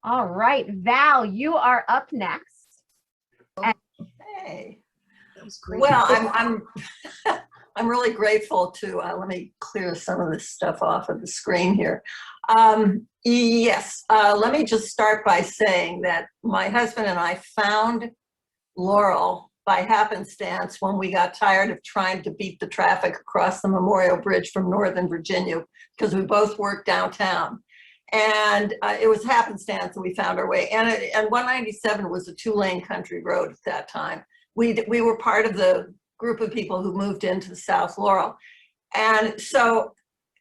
All right, Val, you are up next. Hey, That was great. well, I'm really grateful to, let me clear some of this stuff off of the screen here. Yes, let me just start by saying that my husband and I found Laurel by happenstance when we got tired of trying to beat the traffic across the Memorial Bridge from Northern Virginia, because we both worked downtown. And it was happenstance, and we found our way. And 197 was a 2-lane country road at that time. We were part of the group of people who moved into South Laurel. And so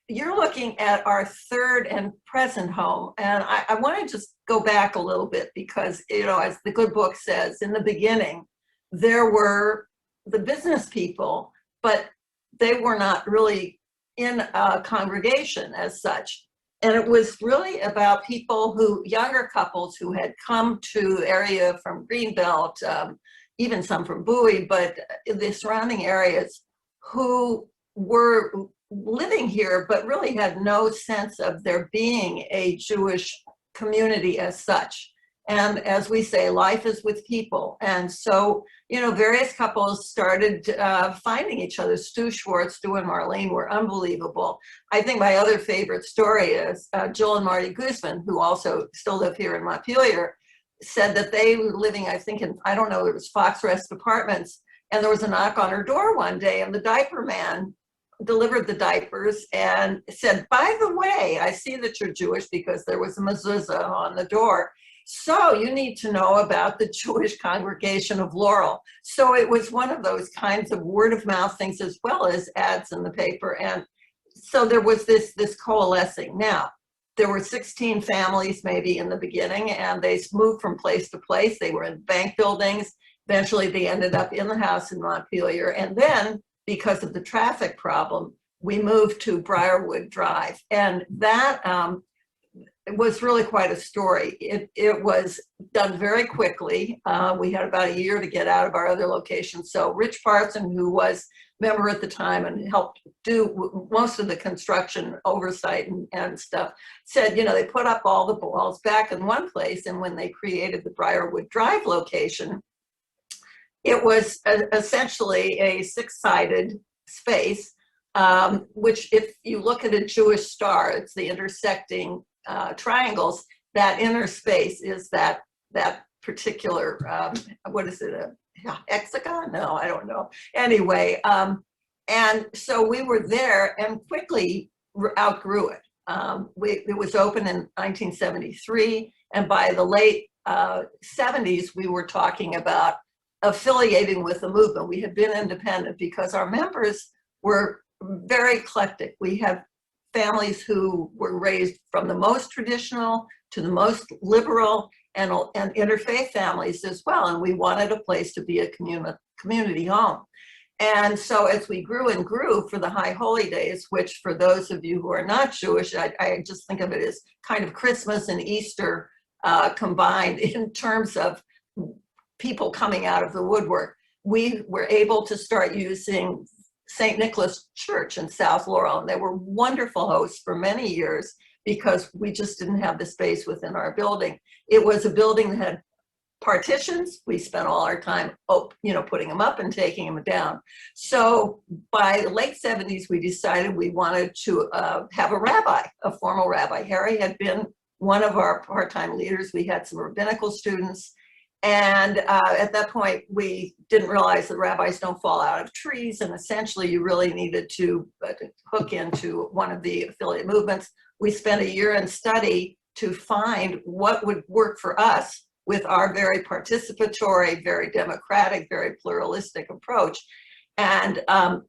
you're looking at our third and present home. And I want to just go back a little bit because, you know, as the good book says, in the beginning, there were the business people, but they were not really in a congregation as such. And it was really about people younger couples who had come to the area from Greenbelt, even some from Bowie, but the surrounding areas, who were living here, but really had no sense of there being a Jewish community as such. And as we say, life is with people. And so, you know, various couples started finding each other. Stu Schwartz, Stu and Marlene were unbelievable. I think my other favorite story is Joel and Marty Guzman, who also still live here in Montpelier, said that they were living, I think, in, I don't know, it was Fox Rest Apartments. And there was a knock on her door one day, and the diaper man delivered the diapers and said, by the way, I see that you're Jewish, because there was a mezuzah on the door. So you need to know about the Jewish congregation of Laurel. So it was one of those kinds of word of mouth things, as well as ads in the paper. And so there was this coalescing. Now, there were 16 families maybe in the beginning, and they moved from place to place. They were in bank buildings. Eventually they ended up in the house in Montpelier. And then, because of the traffic problem, we moved to Briarwood Drive. And that it was really quite a story. It was done very quickly. We had about a year to get out of our other location. So Rich Parson, who was member at the time and helped do most of the construction oversight and stuff, said, you know, they put up all the walls back in one place. And when they created the Briarwood Drive location, it was essentially a 6-sided space, which, if you look at a Jewish star, it's the intersecting triangles. That inner space is that particular, what is it, a hexagon? No, I don't know. Anyway, and so we were there and quickly outgrew it. It was open in 1973, and by the late 70s, we were talking about affiliating with the movement. We had been independent because our members were very eclectic. We had families who were raised from the most traditional to the most liberal, and interfaith families as well. And we wanted a place to be a community home. And so as we grew and grew for the High Holy Days, which for those of you who are not Jewish, I just think of it as kind of Christmas and Easter combined in terms of people coming out of the woodwork, we were able to start using St. Nicholas Church in South Laurel. And they were wonderful hosts for many years because we just didn't have the space within our building. It was a building that had partitions. We spent all our time, putting them up and taking them down. So by the late 70s, we decided we wanted to have a rabbi, a formal rabbi. Harry had been one of our part-time leaders. We had some rabbinical students. And at that point, we didn't realize that rabbis don't fall out of trees. And essentially, you really needed to hook into one of the affiliate movements. We spent a year in study to find what would work for us with our very participatory, very democratic, very pluralistic approach. And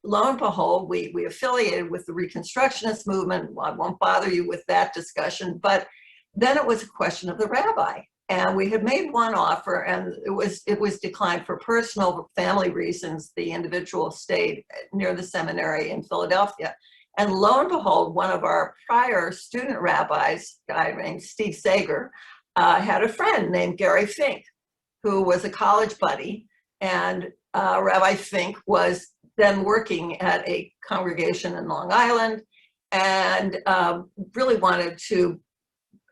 lo and behold, we affiliated with the Reconstructionist movement. I won't bother you with that discussion, but then it was a question of the rabbi. And we had made one offer, and it was declined for personal family reasons. The individual stayed near the seminary in Philadelphia. And lo and behold, one of our prior student rabbis, a guy named Steve Sager, had a friend named Gary Fink, who was a college buddy. And Rabbi Fink was then working at a congregation in Long Island and really wanted to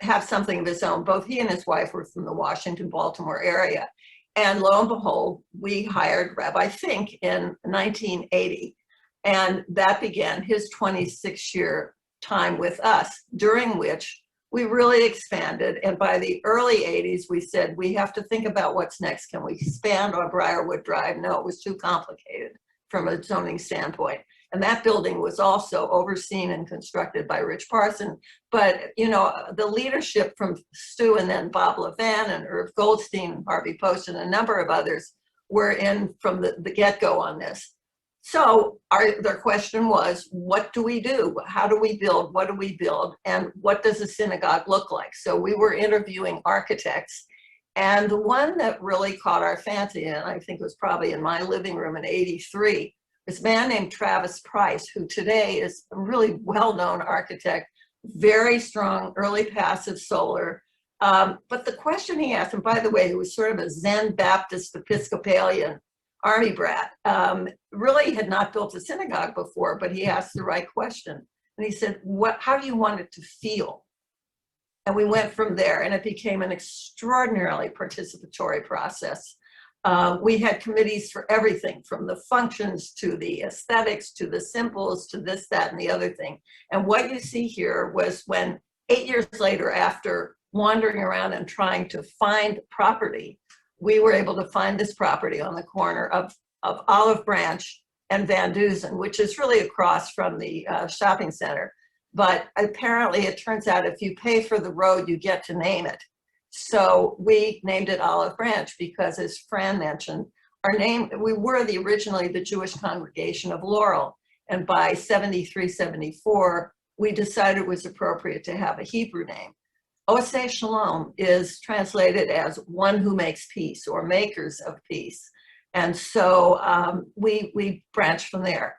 have something of his own. Both he and his wife were from the Washington, Baltimore area. And lo and behold, we hired Rabbi Fink in 1980. And that began his 26-year time with us, during which we really expanded. And by the early 80s, we said, we have to think about what's next. Can we expand on Briarwood Drive? No, it was too complicated from a zoning standpoint. And that building was also overseen and constructed by Rich Parson. But, you know, the leadership from Stu and then Bob Levan and Irv Goldstein and Harvey Post and a number of others were in from the get-go on this. So their question was, what do we do? How do we build? What do we build? And what does a synagogue look like? So we were interviewing architects. And the one that really caught our fancy, and I think was probably in my living room in '83, this man named Travis Price, who today is a really well-known architect, very strong early passive solar. But the question he asked, and by the way, he was sort of a Zen Baptist Episcopalian army brat, really had not built a synagogue before, but he asked the right question. And he said, how do you want it to feel? And we went from there, and it became an extraordinarily participatory process. We had committees for everything, from the functions to the aesthetics to the symbols to this, that, and the other thing. And what you see here was when 8 years later, after wandering around and trying to find property, we were able to find this property on the corner of Olive Branch and Van Dusen, which is really across from the shopping center. But apparently it turns out if you pay for the road, you get to name it. So we named it Olive Branch because, as Fran mentioned, we were originally the Jewish congregation of Laurel. And by 73, 74, we decided it was appropriate to have a Hebrew name. Oseh Shalom is translated as one who makes peace or makers of peace. And so we branched from there.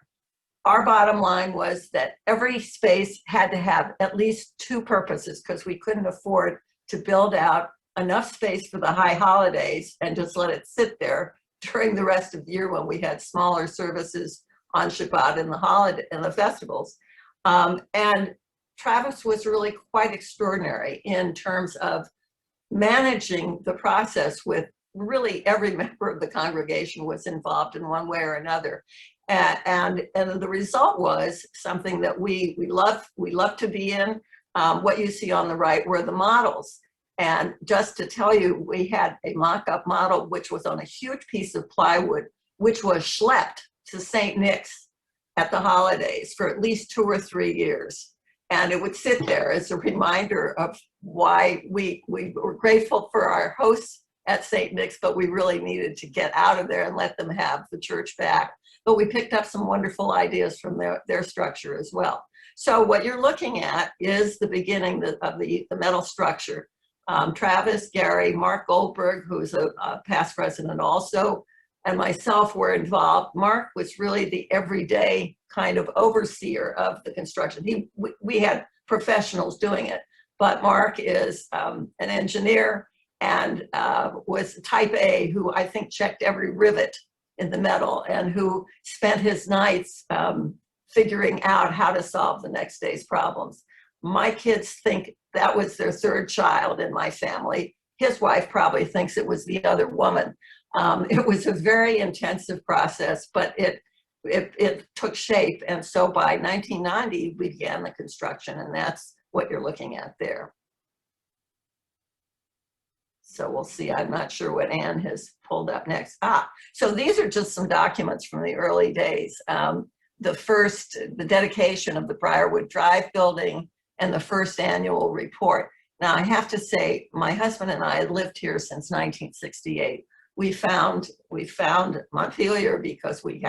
Our bottom line was that every space had to have at least two purposes, because we couldn't afford to build out enough space for the high holidays and just let it sit there during the rest of the year when we had smaller services on Shabbat and the holiday and the festivals. And Travis was really quite extraordinary in terms of managing the process with really every member of the congregation was involved in one way or another. And the result was something that we love to be in. What you see on the right were the models. And just to tell you, we had a mock-up model which was on a huge piece of plywood, which was schlepped to St. Nick's at the holidays for at least 2 or 3 years. And it would sit there as a reminder of why we were grateful for our hosts at St. Nick's, but we really needed to get out of there and let them have the church back. But we picked up some wonderful ideas from their structure as well. So what you're looking at is the beginning of the metal structure. Travis, Gary, Mark Goldberg, who's a past president also, and myself were involved. Mark was really the everyday kind of overseer of the construction. We had professionals doing it, but Mark is an engineer and was type A, who I think checked every rivet in the metal and who spent his nights figuring out how to solve the next day's problems. My kids think that was their third child in my family. His wife probably thinks it was the other woman. It was a very intensive process, but it took shape. And so by 1990, we began the construction, and that's what you're looking at there. So we'll see. I'm not sure what Ann has pulled up next. So these are just some documents from the early days. The dedication of the Briarwood Drive building and the first annual report. Now I have to say, my husband and I had lived here since 1968. We found Montpelier because we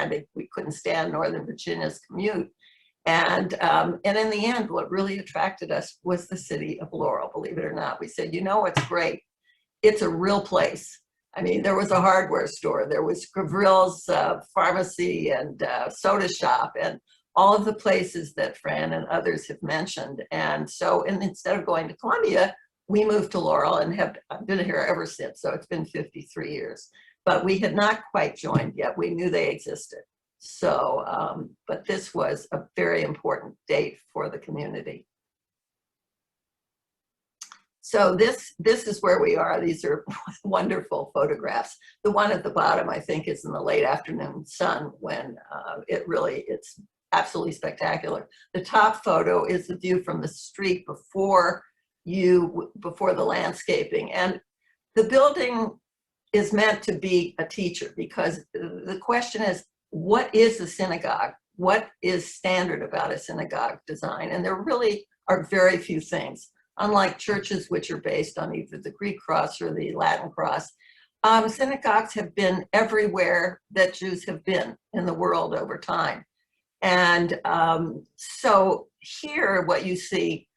couldn't stand Northern Virginia's commute. And in the end, what really attracted us was the city of Laurel, believe it or not. We said, you know what's great? It's a real place. I mean, there was a hardware store, there was Gavril's pharmacy and soda shop and all of the places that Fran and others have mentioned. And so instead of going to Columbia, we moved to Laurel and have been here ever since. So it's been 53 years, but we had not quite joined yet. We knew they existed. So, but this was a very important date for the community. So this is where we are. These are wonderful photographs. The one at the bottom, I think, is in the late afternoon sun when it's absolutely spectacular. The top photo is the view from the street before the landscaping. And the building is meant to be a teacher, because the question is, what is a synagogue? What is standard about a synagogue design? And there really are very few things. Unlike churches, which are based on either the Greek cross or the Latin cross, synagogues have been everywhere that Jews have been in the world over time. And so here, what you see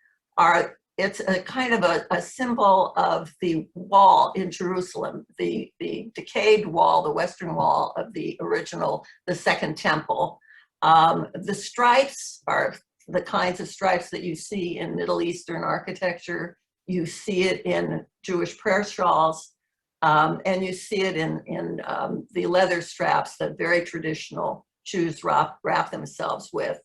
it's a kind of a symbol of the wall in Jerusalem, the decayed wall, the western wall of the second temple. The stripes are the kinds of stripes that you see in Middle Eastern architecture. You see it in Jewish prayer shawls, and you see it in the leather straps that very traditional Jews wrap themselves with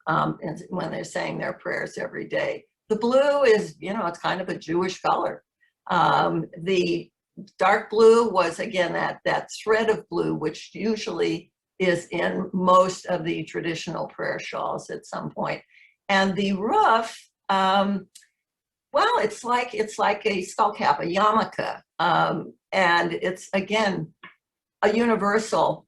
when they're saying their prayers every day. The blue is, it's kind of a Jewish color. The dark blue was, again, that thread of blue, which usually is in most of the traditional prayer shawls at some point. And the roof, well, it's like a skull cap, a yarmulke. And it's, again, a universal.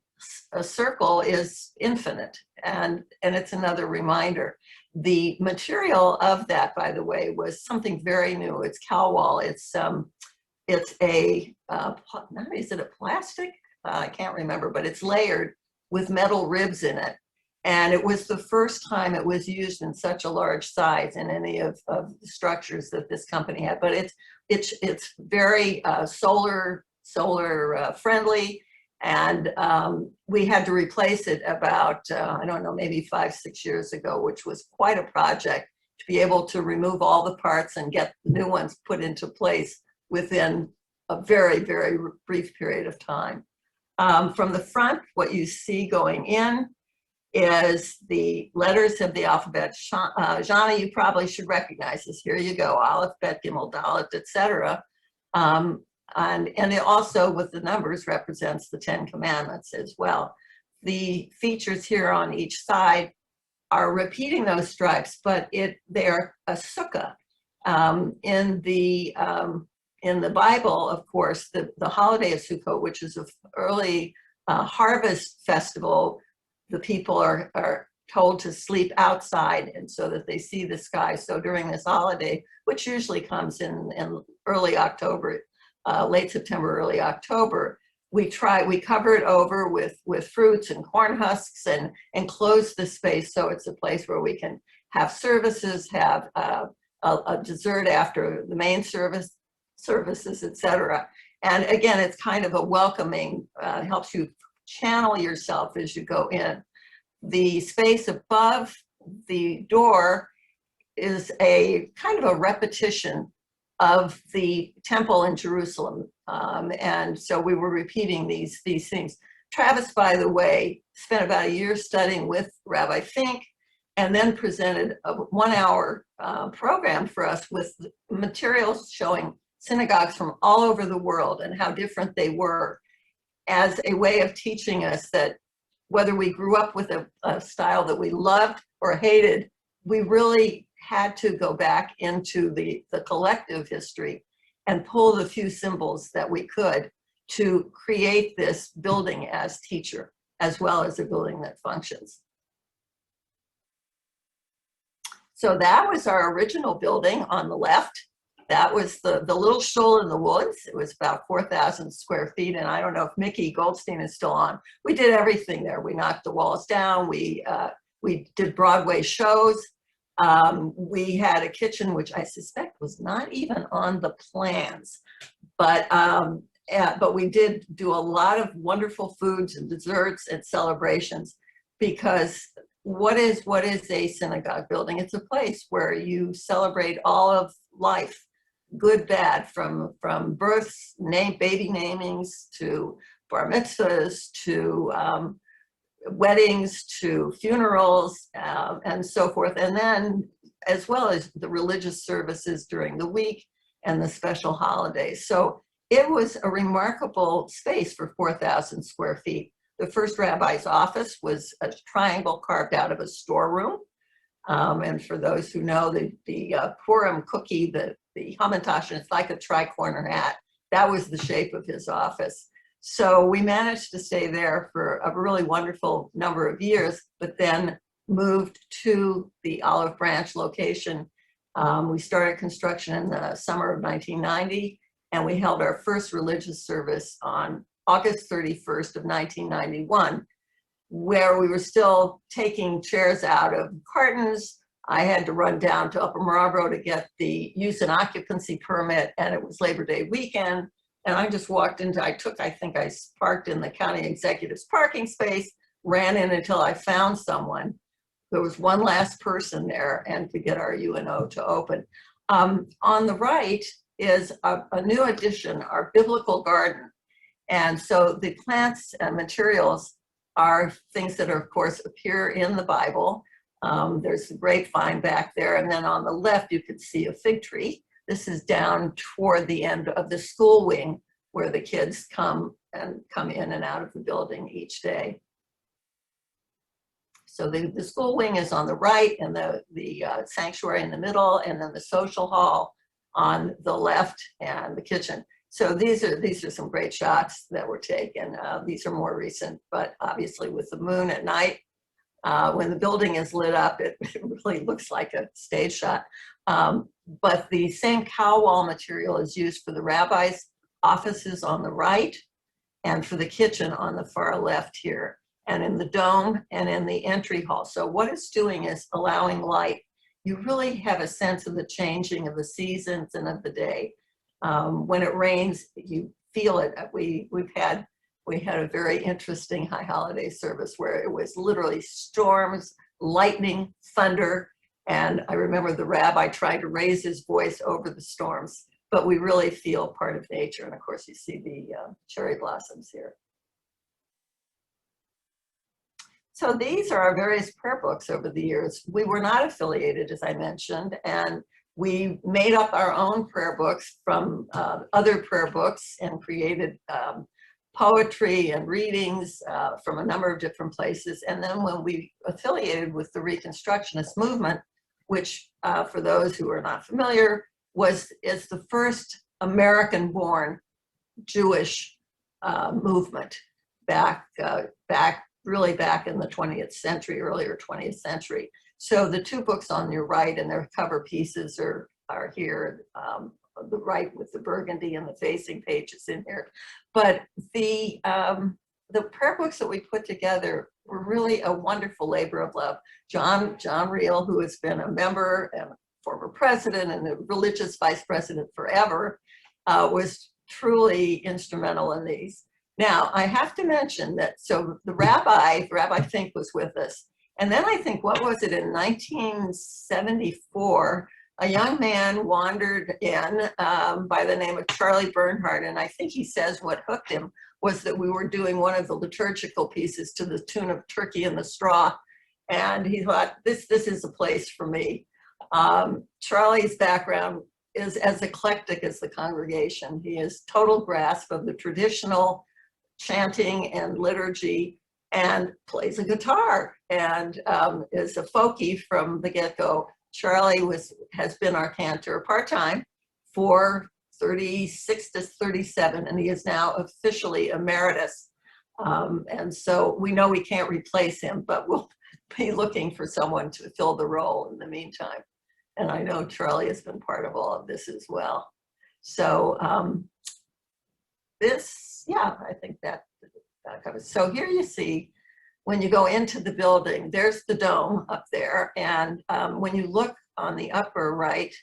A circle is infinite, and it's another reminder. The material of that, by the way, was something very new. It's cowwall. It's a is it a plastic? I can't remember, but it's layered with metal ribs in it. And it was the first time it was used in such a large size in any of the structures that this company had. But it's very solar friendly. And we had to replace it about, I don't know, maybe 5-6 years ago, which was quite a project to be able to remove all the parts and get the new ones put into place within a very, very brief period of time. From the front, what you see going in is the letters of the alphabet. Jana, you probably should recognize this. Here you go, Aleph, Bet, Gimel, Dalet, etc. And it also, with the numbers, represents the 10 Commandments as well. The features here on each side are repeating those stripes, but they are a sukkah. In the Bible, of course, the holiday of Sukkot, which is an early harvest festival, the people are told to sleep outside, and so that they see the sky. So during this holiday, which usually comes in early October, late September, early October, we cover it over with fruits and corn husks and enclose the space so it's a place where we can have services, have a dessert after the main services, etc. And again, it's kind of a welcoming, helps you channel yourself as you go in. The space above the door is a kind of a repetition of the temple in Jerusalem. And so we were repeating these things. Travis, by the way, spent about a year studying with Rabbi Fink and then presented a 1-hour program for us with materials showing synagogues from all over the world and how different they were, as a way of teaching us that whether we grew up with a style that we loved or hated, we really had to go back into the collective history and pull the few symbols that we could to create this building as teacher, as well as a building that functions. So that was our original building on the left. That was the little shul in the woods. It was about 4,000 square feet. And I don't know if Mickey Goldstein is still on. We did everything there. We knocked the walls down. We did Broadway shows. We had a kitchen, which I suspect was not even on the plans. But we did do a lot of wonderful foods and desserts and celebrations, because what is a synagogue building? It's a place where you celebrate all of life, good, bad, from births, baby namings, to bar mitzvahs, to weddings, to funerals, and so forth. And then, as well as the religious services during the week, and the special holidays. So it was a remarkable space for 4,000 square feet. The first rabbi's office was a triangle carved out of a storeroom. And for those who know, the Purim cookie, the hamantash, it's like a tri-corner hat. That was the shape of his office. So we managed to stay there for a really wonderful number of years, but then moved to the Olive Branch location. We started construction in the summer of 1990, and we held our first religious service on August 31st of 1991, where we were still taking chairs out of cartons. I had to run down to Upper Marlboro to get the use and occupancy permit, and it was Labor Day weekend. And I just walked into, I think I parked in the county executive's parking space, ran in until I found someone. There was one last person there, and to get our UNO to open. On the right is a new addition, our biblical garden. And so the plants and materials are things that, of course, appear in the Bible. There's the grapevine back there, and then on the left you could see a fig tree. This is down toward the end of the school wing where the kids come in and out of the building each day. So the school wing is on the right, and the sanctuary in the middle, and then the social hall on the left, and the kitchen. So these are some great shots that were taken. These are more recent, but obviously with the moon at night, when the building is lit up, it really looks like a stage shot. But the same cow wall material is used for the rabbi's offices on the right, and for the kitchen on the far left here, and in the dome and in the entry hall. So what it's doing is allowing light. You really have a sense of the changing of the seasons and of the day. When it rains, you feel it. We had a very interesting high holiday service where it was literally storms, lightning, thunder, and I remember the rabbi tried to raise his voice over the storms, but we really feel part of nature. And of course, you see the cherry blossoms here. So these are our various prayer books over the years. We were not affiliated, as I mentioned, and we made up our own prayer books from other prayer books and created poetry and readings from a number of different places. And then when we affiliated with the Reconstructionist movement, which for those who are not familiar, is the first American-born Jewish movement really back in the 20th century, earlier 20th century. So the two books on your right and their cover pieces are here, the right with the burgundy and the facing pages in here. But the prayer books that we put together were really a wonderful labor of love. John Reel, who has been a member and former president and a religious vice president forever, was truly instrumental in these. Now, I have to mention that, so the Rabbi Fink was with us. And then I think, what was it, in 1974, a young man wandered in by the name of Charlie Bernhardt. And I think he says what hooked him was that we were doing one of the liturgical pieces to the tune of Turkey in the Straw. And he thought, this is a place for me. Charlie's background is as eclectic as the congregation. He has total grasp of the traditional chanting and liturgy, and plays a guitar, and is a folkie from the get-go. Charlie has been our cantor part-time for 36 to 37, and he is now officially emeritus. And so we know we can't replace him, but we'll be looking for someone to fill the role in the meantime. And I know Charlie has been part of all of this as well. So I think that covers. So here you see, when you go into the building, there's the dome up there. And when you look on the upper right,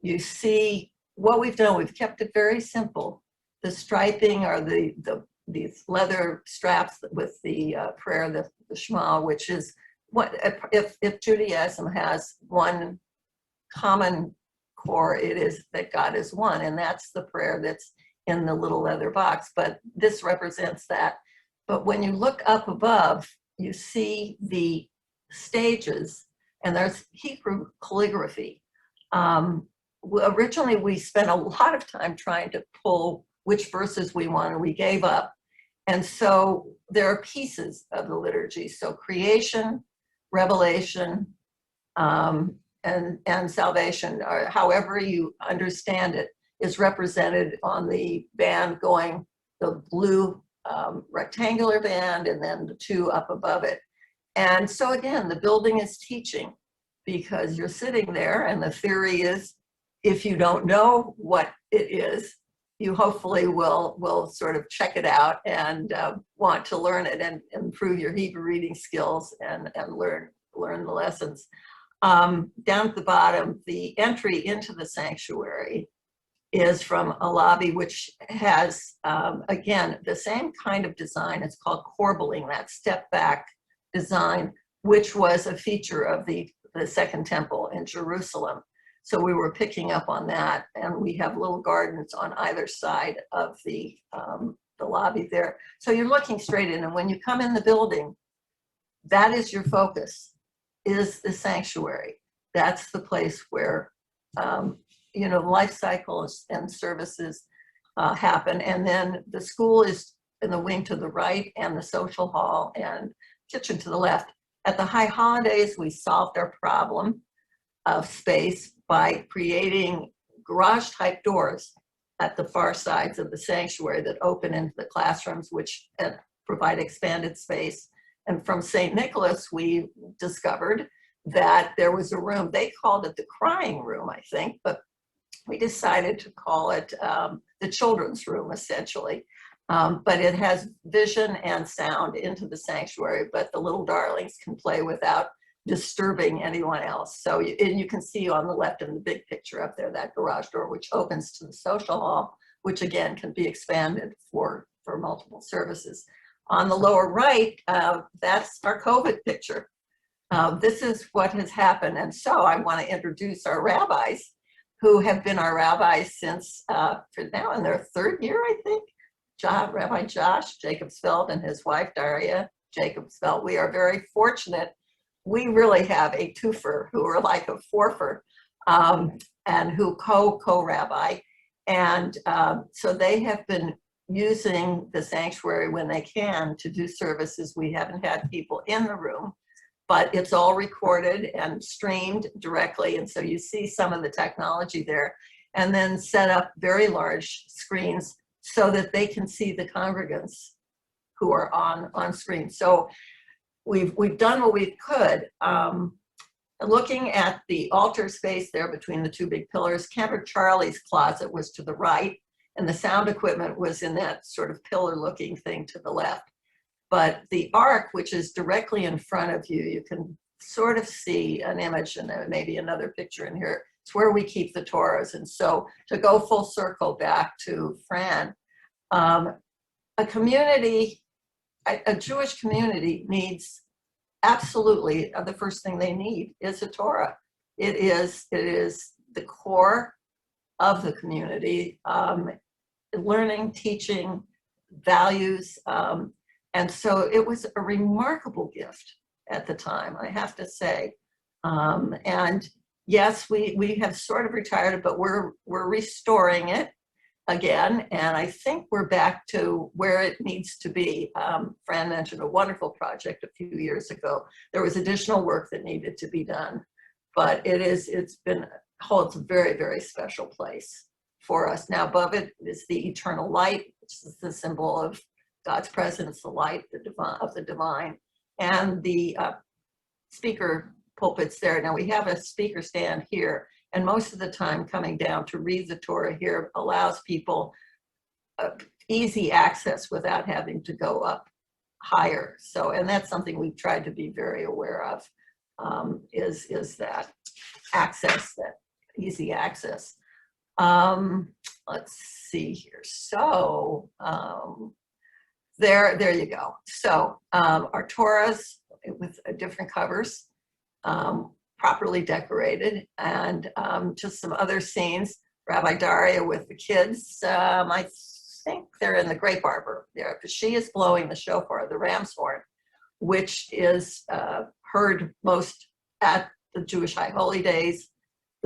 you see what we've done. We've kept it very simple. The striping are these leather straps with the prayer, the Shema, which is what, if Judaism has one common core, it is that God is one. And that's the prayer that's in the little leather box, but this represents that. But when you look up above, you see the stages, and there's Hebrew calligraphy, originally we spent a lot of time trying to pull which verses we wanted. We gave up. And so there are pieces of the liturgy. So creation, revelation, and salvation, or however you understand it, is represented on the band going, the blue rectangular band, and then the two up above it. And so again, the building is teaching, because you're sitting there, and the theory is, if you don't know what it is, you hopefully will sort of check it out and want to learn it and improve your Hebrew reading skills and learn the lessons. Down at the bottom, the entry into the sanctuary is from a lobby which has, again, the same kind of design. It's called corbelling, that step back design, which was a feature of the Second Temple in Jerusalem. So we were picking up on that, and we have little gardens on either side of the lobby there. So you're looking straight in, and when you come in the building, that is your focus, is the sanctuary. That's the place where life cycles and services happen. And then the school is in the wing to the right, and the social hall and kitchen to the left. At the high holidays, we solved our problem of space by creating garage-type doors at the far sides of the sanctuary that open into the classrooms, which provide expanded space. And from St. Nicholas, we discovered that there was a room, they called it the crying room, I think, but we decided to call it the children's room, essentially. But it has vision and sound into the sanctuary, but the little darlings can play without disturbing anyone else. So you can see on the left in the big picture up there, that garage door, which opens to the social hall, which again can be expanded for multiple services. On the lower right, that's our COVID picture. This is what has happened. And so I want to introduce our rabbis, who have been our rabbis since, for now in their third year, I think. Rabbi Josh Jacobsfeld and his wife, Daria Jacobsfeld. We are very fortunate. We really have a twofer who are like a fourfer, and who co-rabbi. And so they have been using the sanctuary when they can to do services. We haven't had people in the room, but it's all recorded and streamed directly. And so you see some of the technology there, and then set up very large screens so that they can see the congregants who are on screen. So we've done what we could. Looking at the altar space there between the two big pillars, Camper Charlie's closet was to the right, and the sound equipment was in that sort of pillar-looking thing to the left. But the ark, which is directly in front of you, you can sort of see an image, and there may be another picture in here. It's where we keep the Torahs. And so to go full circle back to Fran, a community, a Jewish community needs absolutely, the first thing they need is a Torah. It is the core of the community, learning, teaching, values. And so it was a remarkable gift at the time, I have to say. And yes, we have sort of retired it, but we're restoring it again. And I think we're back to where it needs to be. Fran mentioned a wonderful project a few years ago. There was additional work that needed to be done, but holds a very, very special place for us. Now above it is the eternal light, which is the symbol of God's presence, the light, of the divine, and the speaker pulpits there. Now we have a speaker stand here, and most of the time coming down to read the Torah here allows people easy access without having to go up higher. So, and that's something we've tried to be very aware of, is that access, that easy access. Let's see here. So there you go. So our Torahs with different covers, properly decorated, and just some other scenes. Rabbi Daria with the kids. I think they're in the grape arbor there, because she is blowing the shofar, the ram's horn, which is heard most at the Jewish High Holy Days,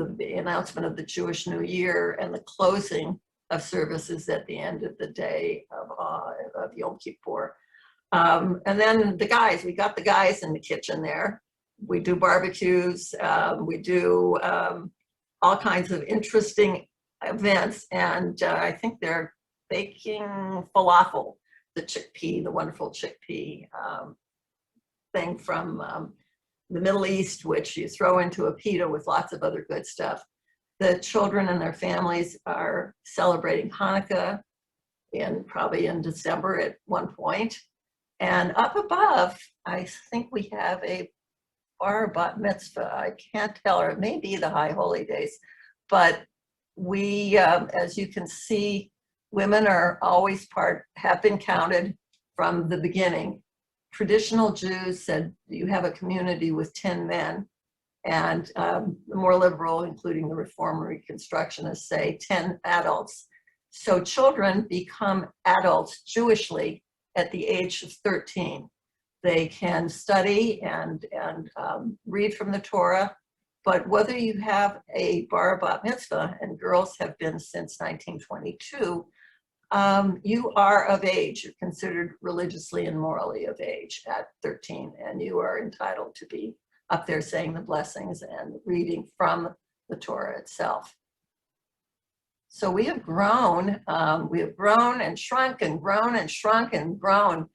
the announcement of the Jewish New Year and the closing of services at the end of the day of Yom Kippur. And then the guys, we got the guys in the kitchen there. We do barbecues, we do all kinds of interesting events, and I think they're baking falafel, the wonderful chickpea thing from the Middle East, which you throw into a pita with lots of other good stuff. The children and their families are celebrating Hanukkah probably in December at one point. And up above, I think we have a bar bat mitzvah. I can't tell, or it may be the High Holy Days, but we, as you can see, women are always have been counted from the beginning. Traditional Jews said you have a community with 10 men, and the more liberal, including the Reform Reconstructionists, say 10 adults. So children become adults Jewishly at the age of 13. They can study and read from the Torah, but whether you have a bar bat mitzvah, and girls have been since 1922, you are of age. You're considered religiously and morally of age at 13, and you are entitled to be up there saying the blessings and reading from the Torah itself. So we have grown and shrunk and grown and shrunk and grown.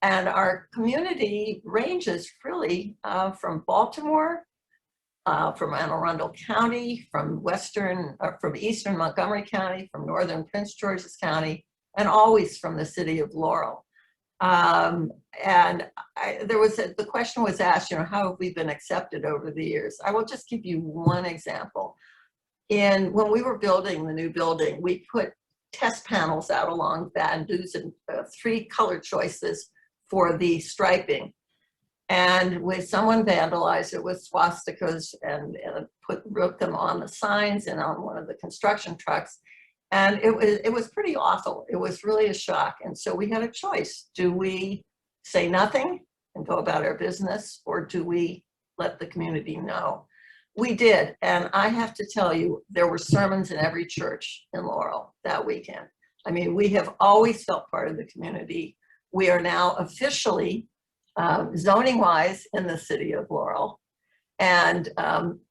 And our community ranges really from Baltimore, from Anne Arundel County, from eastern Montgomery County, from northern Prince George's County, and always from the city of Laurel. And the question was asked, how have we been accepted over the years? I will just give you one example. When we were building the new building, we put test panels out along Van Dusen and 3 color choices for the striping. And when someone vandalized it with swastikas and wrote them on the signs and on one of the construction trucks. And it was pretty awful. It was really a shock. And so we had a choice. Do we say nothing and go about our business, or do we let the community know? We did. And I have to tell you, there were sermons in every church in Laurel that weekend. I mean, we have always felt part of the community. We are now officially zoning-wise in the city of Laurel. And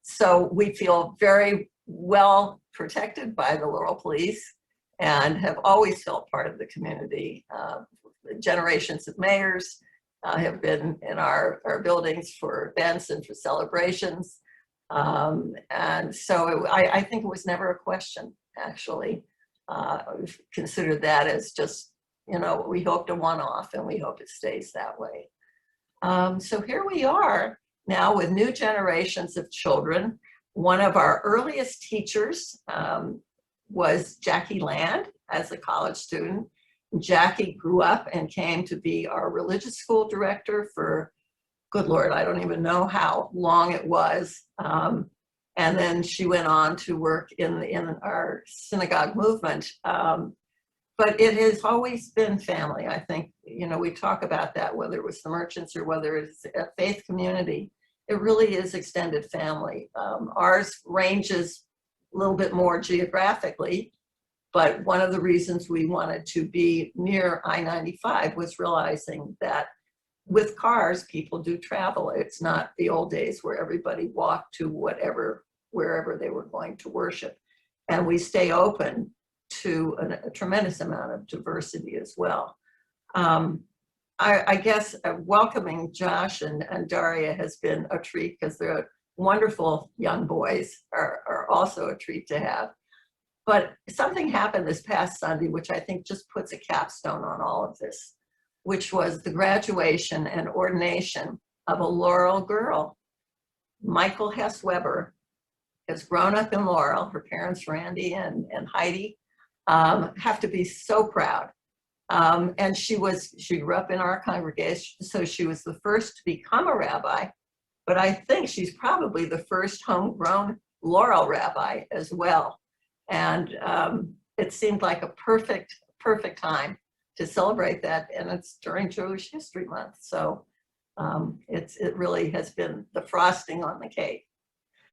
so we feel very well protected by the Laurel Police and have always felt part of the community. Generations of mayors have been in our buildings for events and for celebrations. And so I think it was never a question, actually. We've considered that as just, we hoped a one-off, and we hope it stays that way. So here we are now with new generations of children. One of our earliest teachers was Jackie Land as a college student. Jackie grew up and came to be our religious school director for, good Lord, I don't even know how long it was. And then she went on to work in our synagogue movement. But it has always been family. I think, we talk about that, whether it was the merchants or whether it's a faith community. It really is extended family. Ours ranges a little bit more geographically, but one of the reasons we wanted to be near I-95 was realizing that with cars, people do travel. It's not the old days where everybody walked to wherever they were going to worship. And we stay open to a tremendous amount of diversity as well. I guess welcoming Josh and Daria has been a treat, because they're wonderful young boys, are also a treat to have. But something happened this past Sunday, which I think just puts a capstone on all of this, which was the graduation and ordination of a Laurel girl. Michael Hess Weber has grown up in Laurel. Her parents, Randy and Heidi, have to be so proud. And she grew up in our congregation, so she was the first to become a rabbi, but I think she's probably the first homegrown Laurel rabbi as well. And it seemed like a perfect time to celebrate that, and it's during Jewish History Month. So it really has been the frosting on the cake.